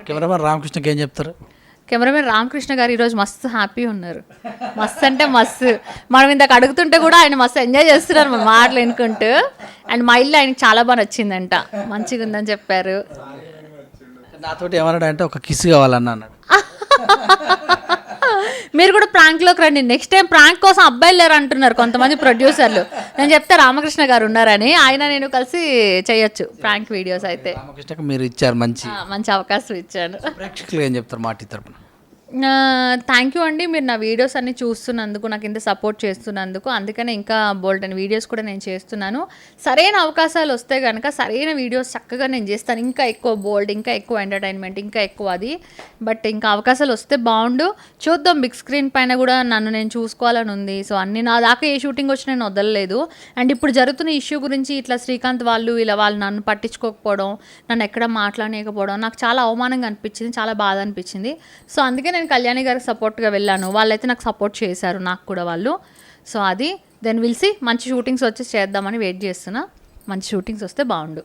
Cameraman రామకృష్ణకి ఏం చెప్తారు? Cameraman Ramakrishna గారు ఈరోజు మస్తు హ్యాపీ ఉన్నారు. మస్తు అంటే మస్తు. మనం ఇందాక అడుగుతుంటే కూడా ఆయన మస్తు ఎంజాయ్ చేస్తున్నారు మన మాటలు వినుకుంటూ. అండ్ మా ఇల్లు ఆయనకి చాలా బాగా నచ్చిందంట, మంచిగా ఉందని చెప్పారు. నాతోటి ఏమన్నాడు అంటే ఒక కిస్ కావాలన్నా అన్నాడు. మీరు కూడా ప్రాంక్లోకి రండి. నెక్స్ట్ టైం ప్రాంక్ కోసం అబ్బాయిలు లేరు అంటున్నారు కొంతమంది ప్రొడ్యూసర్లు. నేను చెప్తే రామకృష్ణ గారు ఉన్నారని, ఆయన నేను కలిసి చేయొచ్చు ప్రాంక్ వీడియోస్. అయితే రామకృష్ణకి మీరు ఇచ్చారు మంచి అవకాశం ఇచ్చాను. ప్రేక్షకులు ఏం చెప్తారు మా టీ తరపున? థ్యాంక్ యూ అండి, మీరు నా వీడియోస్ అన్ని చూస్తున్నందుకు, నాకు ఇంత సపోర్ట్ చేస్తున్నందుకు. అందుకనే ఇంకా బోల్డ్ అని వీడియోస్ కూడా నేను చేస్తున్నాను. సరైన అవకాశాలు వస్తే కనుక సరైన వీడియోస్ చక్కగా నేను చేస్తాను. ఇంకా ఎక్కువ బోల్డ్, ఇంకా ఎక్కువ ఎంటర్టైన్మెంట్, ఇంకా ఎక్కువ అది. బట్ ఇంకా అవకాశాలు వస్తే బాగుండు. చూద్దాం, బిగ్ స్క్రీన్ పైన కూడా నన్ను నేను చూసుకోవాలని ఉంది. సో అన్ని నా దాకా ఏ షూటింగ్ వచ్చి నేను వదలలేదు. అండ్ ఇప్పుడు జరుగుతున్న ఇష్యూ గురించి ఇట్లా శ్రీకాంత్ వాళ్ళు వాళ్ళు నన్ను పట్టించుకోకపోవడం, నన్ను ఎక్కడ మాట్లాడలేకపోవడం నాకు చాలా అవమానంగా అనిపించింది, చాలా బాధ అనిపించింది. సో అందుకే నేను కళ్యాణి గారికి సపోర్ట్గా వెళ్ళాను. వాళ్ళైతే నాకు సపోర్ట్ చేశారు, నాకు కూడా వాళ్ళు. సో అది దెన్ విల్ సీ. మంచి షూటింగ్స్ వచ్చి చేద్దామని వెయిట్ చేస్తున్నా. మంచి షూటింగ్స్ వస్తే బాగుండు.